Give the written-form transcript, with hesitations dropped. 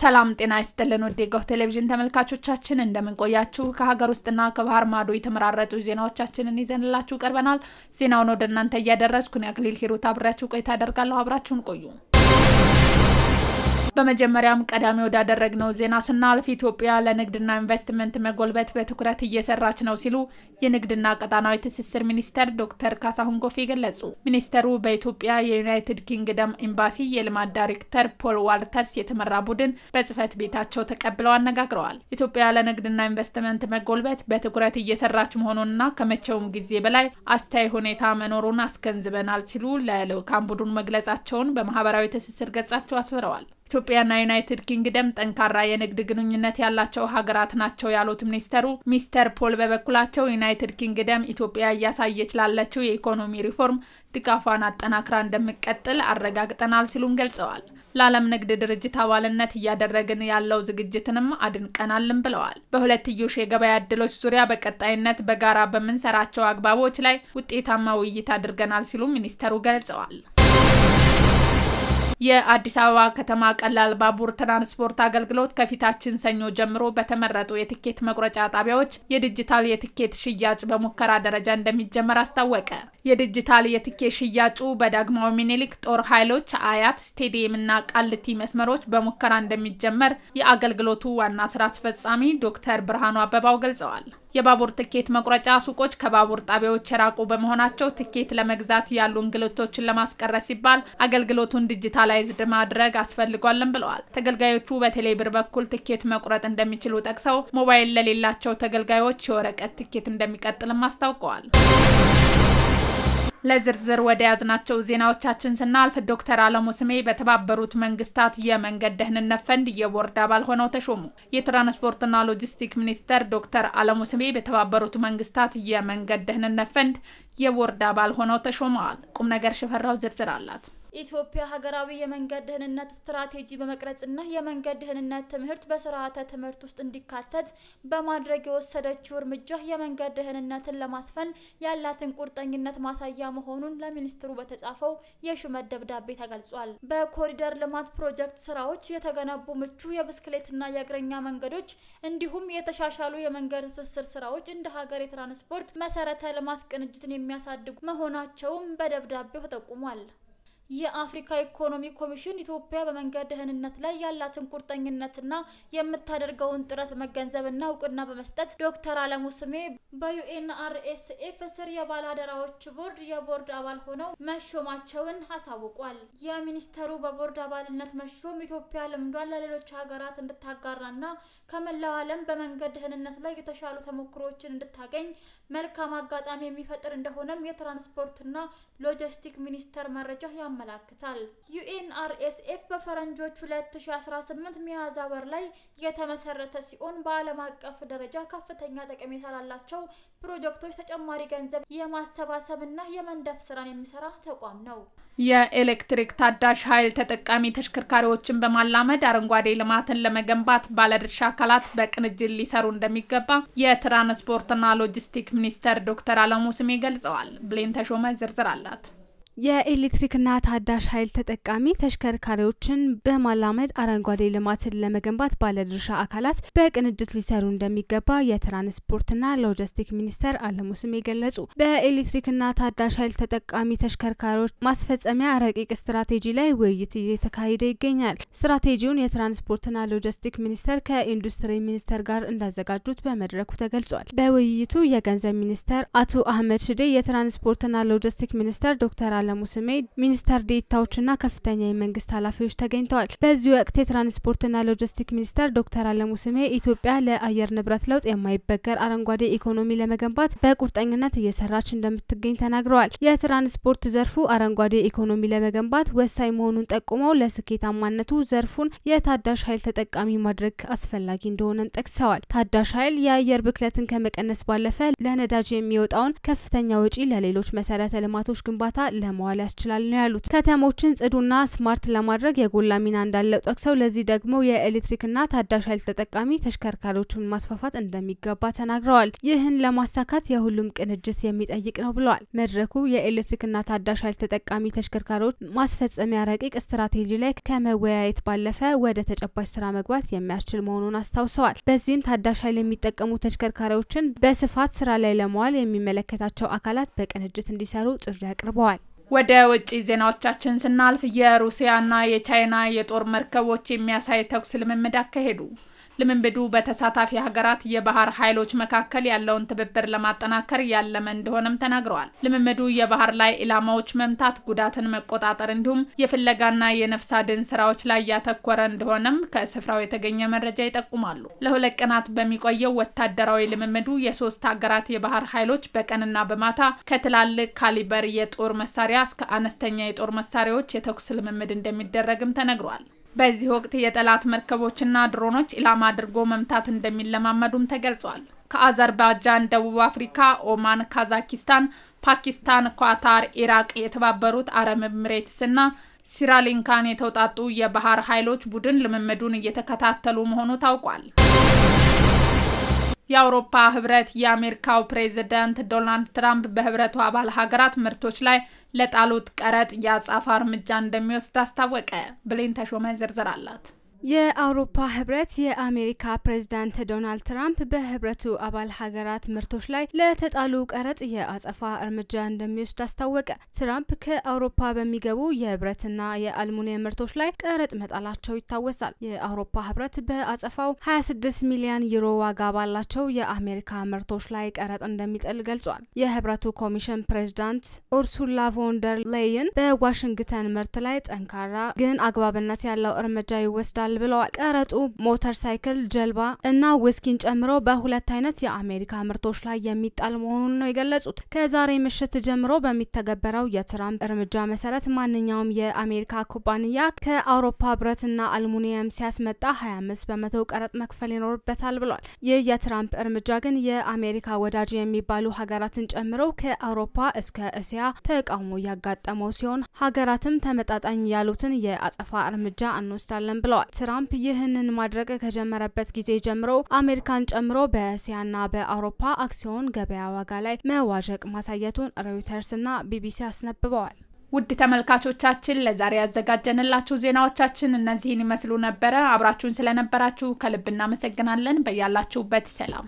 ሰላም ጤና ይስጥልን ወደ ጎህ ቴሌቪዥን ተመልካቾቻችን እንደምን ቆያችሁ ከሀገር ውስጥና ከባህር ማዶ የተመራረጡ ዜናዎቻችንን ይዘንላችሁ ቀርበናል ዜናውን ወደ እናንተ ያደረስኩ ነው አክሊል ሂሩት አብራችሁ ቆይታ አደርጋለሁ አብራችሁን ቆዩ በመጀመሪያም ቀዳሚ ወዳደረግነው ዜና ስናልፍ ኢትዮጵያ ለንግድና ኢንቨስትመንት መጎልበት በትኩረት እየሰራች ነው ሲሉ የንግድና ቀጣናዊ ትስስር ሚኒስተር ዶክተር ካሳሁን ጎፌ ገለጹ ሚኒስተሩ በኢትዮጵያ የዩናይትድ ኪንግደም ኤምባሲ የልማት ዳይሬክተር ፖል ዋልተርስ የተመራ ቡድን በጽፈት ቤታቸው ተቀብለው አነጋግረዋል ኢትዮጵያ ለንግድና ኢንቨስትመንት መጎልበት በትኩረት እየሰራች መሆኑንና ከመቼውም ጊዜ በላይ አስተያይ ሁኔታ መኖሩን አስገንዝበናል ሲሉ ለልኡካን ቡድኑ መግለጻቸውን በማህበራዊ ትስስር ገጻቸው አስፍረዋል ኢትዮጵያና ዩናይትድ ኪንግደም ጠንካራ የንግድ ግንኙነት ያላቸው ሀገራት ናቸው ያሉት ሚኒስተሩ ሚስተር ፖል በበኩላቸው ዩናይትድ ኪንግደም ኢትዮጵያ ያሳየች ላለችው የኢኮኖሚ ሪፎርም ድጋፏን አጠናክራ እንደምትቀጥል አረጋግጠናል ሲሉም ገልጸዋል ለዓለም ንግድ ድርጅት አባልነት ያደረግን ያለው ዝግጅትንም አድንቀናልም ብለዋል በሁለትዮሽ የገበያ ዕድሎች ዙሪያ በቀጣይነት በጋራ በመንሰራቸው አግባቦች ላይ ውጤታማ ውይይት አድርገናል ሲሉ ሚኒስተሩ ገልጸዋል የአዲስ አበባ ከተማ ቀላል ባቡር ትራንስፖርት አገልግሎት ከፊታችን ሰኞ ጀምሮ በተመረጡ የቲኬት መቁረጫ ጣቢያዎች የዲጂታል የቲኬት ሽያጭ በሙከራ ደረጃ እንደሚጀመር አስታወቀ የዲጂታል የቲኬት ሽያጩ በዳግማዊ ሚኒሊክ ጦር ኃይሎች አያት ስቴዲየምና ቃልቲ መስመሮች በሙከራ እንደሚጀመር የአገልግሎቱ ዋና ስራ አስፈጻሚ ዶክተር ብርሃኑ አበባው ገልጸዋል የባቡር ቲኬት መቁረጫ ሱቆች ከባቡር ጣቢያዎች የራቁ በመሆናቸው ቲኬት ለመግዛት ያሉ እንግልቶችን ለማስቀረት ሲባል አገልግሎቱን ዲጂታላይዝድ ማድረግ አስፈልጓልም ብለዋል ተገልጋዮቹ በቴሌብር በኩል ቲኬት መቁረጥ እንደሚችሉ ጠቅሰው ሞባይል ለሌላቸው ተገልጋዮች የወረቀት ቲኬት እንደሚቀጥልም አስታውቀዋል ለዝርዝር ወደ ያዝናቸው ዜናዎቻችን ስናልፍ ዶክተር አለሙ ስሜ በተባበሩት መንግስታት የመንገድ ደህንነት ፈንድ የቦርድ አባል ሆነው ተሾሙ የትራንስፖርትና ሎጂስቲክ ሚኒስተር ዶክተር አለሙ ስሜ በተባበሩት መንግስታት የመንገድ ደህንነት ፈንድ የቦርድ አባል ሆነው ተሾመዋል ቁም ነገር ሽፈራው ዝርዝር አላት ኢትዮጵያ ሀገራዊ የመንገድ ደህንነት ስትራቴጂ በመቅረጽና የመንገድ ደህንነት ትምህርት በስርዓተ ትምህርት ውስጥ እንዲካተት በማድረግ የወሰደችው እርምጃ የመንገድ ደህንነትን ለማስፈን ያላትን ቁርጠኝነት ማሳያ መሆኑን ለሚኒስትሩ በተጻፈው የሹመት ደብዳቤ ተገልጿል በኮሪደር ልማት ፕሮጀክት ስራዎች የተገነቡ ምቹ የብስክሌትና የእግረኛ መንገዶች እንዲሁም የተሻሻሉ የመንገድ ትስስር ስራዎች እንደ ሀገር የትራንስፖርት መሰረተ ልማት ቅንጅትን የሚያሳድጉ መሆናቸውም በደብዳቤው ተጠቁሟል የአፍሪካ ኢኮኖሚ ኮሚሽን ኢትዮጵያ በመንገድ ደህንነት ላይ ያላትን ቁርጠኝነትና የምታደርገውን ጥረት መገንዘብና እውቅና በመስጠት ዶክተር አለሙ ስሜ በዩኤንአርኤስኤፍ ስር የባለአደራዎች ቦርድ የቦርድ አባል ሆነው መሾማቸውን አሳውቋል የሚኒስተሩ በቦርድ አባልነት መሾም ኢትዮጵያ ልምዷን ለሌሎች ሀገራት እንድታጋራና ከመላው ዓለም በመንገድ ደህንነት ላይ የተሻሉ ተሞክሮችን እንድታገኝ መልካም አጋጣሚ የሚፈጥር እንደሆነም የትራንስፖርትና ሎጂስቲክ ሚኒስተር መረጃ ያመላክታል ዩኤንአርኤስኤፍ በፈረንጆች 2018 ሚያዝያ ወር ላይ የተመሰረተ ሲሆን በዓለም አቀፍ ደረጃ ከፍተኛ ጠቀሜታ ላላቸው ፕሮጀክቶች ተጨማሪ ገንዘብ የማሰባሰብና የመንደፍ ስራን የሚሰራ ተቋም ነው የኤሌክትሪክ ታዳሽ ኃይል ተጠቃሚ ተሽከርካሪዎችን በማላመድ አረንጓዴ ልማትን ለመገንባት ባለድርሻ አካላት በቅንጅት ሊሰሩ እንደሚገባ የትራንስፖርትና ሎጂስቲክ ሚኒስተር ዶክተር አለሙ ስሜ ገልጸዋል ብሌን ተሾመ ዝርዝር አላት የኤሌክትሪክና ታዳሽ ኃይል ተጠቃሚ ተሽከርካሪዎችን በማላመድ አረንጓዴ ልማትን ለመገንባት ባለድርሻ አካላት በቅንጅት ሊሰሩ እንደሚገባ የትራንስፖርትና ሎጂስቲክ ሚኒስተር አለሙ ስሜ ገለጹ በኤሌክትሪክና ታዳሽ ኃይል ተጠቃሚ ተሽከርካሪዎች ማስፈጸሚያ ረቂቅ ስትራቴጂ ላይ ውይይት እየተካሄደ ይገኛል ስትራቴጂውን የትራንስፖርትና ሎጂስቲክ ሚኒስተር ከኢንዱስትሪ ሚኒስተር ጋር እንዳዘጋጁት በመድረኩ ተገልጿል በውይይቱ የገንዘብ ሚኒስተር አቶ አህመድ ሽዴ የትራንስፖርትና ሎጂስቲክ ሚኒስተር ዶክተር አለሙ ስሜ ሚኒስተር ዴታዎችና ከፍተኛ የመንግስት ኃላፊዎች ተገኝተዋል በዚህ ወቅት የትራንስፖርትና ሎጂስቲክ ሚኒስተር ዶክተር አለሙ ስሜ ኢትዮጵያ ለአየር ንብረት ለውጥ የማይበገር አረንጓዴ ኢኮኖሚ ለመገንባት በቁርጠኝነት እየሰራች እንደምትገኝ ተናግረዋል የትራንስፖርት ዘርፉ አረንጓዴ ኢኮኖሚ ለመገንባት ወሳኝ መሆኑን ጠቁመው ለስኬታማነቱ ዘርፉን የታዳሽ ኃይል ተጠቃሚ ማድረግ አስፈላጊ እንደሆነም ጠቅሰዋል ታዳሽ ኃይል የአየር ብክለትን ከመቀነስ ባለፈ ለነዳጅ የሚወጣውን ከፍተኛ ወጪ ለሌሎች መሰረተ ልማቶች ግንባታ ለማዋል ያስችላል ነው ያሉት። ከተሞችን ጽዱና ስማርት ለማድረግ የጎላ ሚና እንዳለው ጠቅሰው ለዚህ ደግሞ የኤሌክትሪክና ታዳሽ ኃይል ተጠቃሚ ተሽከርካሪዎችን ማስፋፋት እንደሚገባ ተናግረዋል። ይህን ለማሳካት የሁሉም ቅንጅት የሚጠይቅ ነው ብለዋል። መድረኩ የኤሌክትሪክና ታዳሽ ኃይል ተጠቃሚ ተሽከርካሪዎች ማስፈጸሚያ ረቂቅ ስትራቴጂ ላይ ከመወያየት ባለፈ ወደ ተጨባጭ ስራ መግባት የሚያስችል መሆኑን አስታውሰዋል። በዚህም ታዳሽ ኃይል የሚጠቀሙ ተሽከርካሪዎችን በስፋት ስራ ላይ ለማዋል የሚመለከታቸው አካላት በቅንጅት እንዲሰሩ ጥሪ አቅርበዋል። ወደ ውጪ ዜናዎቻችን ስናልፍ የሩሲያና የቻይና የጦር መርከቦች የሚያሳይ ተኩስ ልምምድ አካሄዱ። ልምምዱ በተሳታፊ ሀገራት የባህር ኃይሎች መካከል ያለውን ትብብር ለማጠናከር ያለመ እንደሆነም ተናግረዋል። ልምምዱ የባህር ላይ ኢላማዎች መምታት፣ ጉዳትን መቆጣጠር እንዲሁም የፍለጋና የነፍስ አድን ስራዎች ላይ ያተኮረ እንደሆነም ከስፍራው የተገኘ መረጃ ይጠቁማሉ። ለ2 ቀናት በሚቆየው ወታደራዊ ልምምዱ የሶስት ሀገራት የባህር ኃይሎች በቀንና በማታ ከትላልቅ ካሊበር የጦር መሳሪያ እስከ አነስተኛ የጦር መሳሪያዎች የተኩስ ልምምድ እንደሚደረግም ተነግሯል። በዚህ ወቅት የጠላት መርከቦችና ድሮኖች ኢላማ አድርጎ መምታት እንደሚለማመዱም ተገልጿል። ከአዘርባይጃን፣ ደቡብ አፍሪካ፣ ኦማን፣ ካዛኪስታን፣ ፓኪስታን፣ ኳታር፣ ኢራቅ፣ የተባበሩት አረብ ኤሚሬትስና ስሪላንካን የተውጣጡ የባህር ኃይሎች ቡድን ልምምዱን እየተከታተሉ መሆኑ ታውቋል። የአውሮፓ ህብረት የአሜሪካው ፕሬዝዳንት ዶናልድ ትራምፕ በህብረቱ አባል ሀገራት ምርቶች ላይ ለጣሉት ቀረጥ የአጸፋ እርምጃ እንደሚወስድ አስታወቀ። ብሌን ተሾመ ዝርዝር አላት። የአውሮፓ ህብረት የአሜሪካ ፕሬዝዳንት ዶናልድ ትራምፕ በህብረቱ አባል ሀገራት ምርቶች ላይ ለተጣሉ ቀረጥ የአጸፋ እርምጃ እንደሚወስድ አስታወቀ። ትራምፕ ከአውሮፓ በሚገቡ የብረትና የአልሙኒየም ምርቶች ላይ ቀረጥ መጣላቸው ይታወሳል። የአውሮፓ ህብረት በአጸፋው 26 ሚሊዮን ዩሮ ዋጋ ባላቸው የአሜሪካ ምርቶች ላይ ቀረጥ እንደሚጥል ገልጿል። የህብረቱ ኮሚሽን ፕሬዝዳንት ኡርሱላ ቮን ደር ሌየን በዋሽንግተን ምርት ላይ ጠንካራ ግን አግባብነት ያለው እርምጃ ይወስዳል ብለዋል። ቀረጡ ሞተር ሳይክል፣ ጀልባ እና ውስኪን ጨምሮ በሁለት አይነት የአሜሪካ ምርቶች ላይ የሚጣል መሆኑን ነው የገለጹት። ከዛሬ ምሽት ጀምሮ በሚተገበረው የትራምፕ እርምጃ መሰረት ማንኛውም የአሜሪካ ኩባንያ ከአውሮፓ ብረትና አልሙኒየም ሲያስመጣ 25% ቀረጥ መክፈል ይኖርበታል ብለዋል። ይህ የትራምፕ እርምጃ ግን የአሜሪካ ወዳጅ የሚባሉ ሀገራትን ጨምሮ ከአውሮፓ እስከ እስያ ተቃውሞ ያጋጠመው ሲሆን ሀገራትም ተመጣጣኝ ያሉትን የአጸፋ እርምጃ እንወስዳለን ብለዋል። ትራምፕ ይህንን ማድረግ ከጀመረበት ጊዜ ጀምሮ አሜሪካን ጨምሮ በእስያና በአውሮፓ አክሲዮን ገበያ ዋጋ ላይ መዋዠቅ ማሳየቱን ሮይተርስና ቢቢሲ አስነብበዋል። ውድ ተመልካቾቻችን ለዛሬ ያዘጋጀንላችሁ ዜናዎቻችን እነዚህን ይመስሉ ነበር። አብራችሁን ስለነበራችሁ ከልብ እናመሰግናለን። በያላችሁበት ሰላም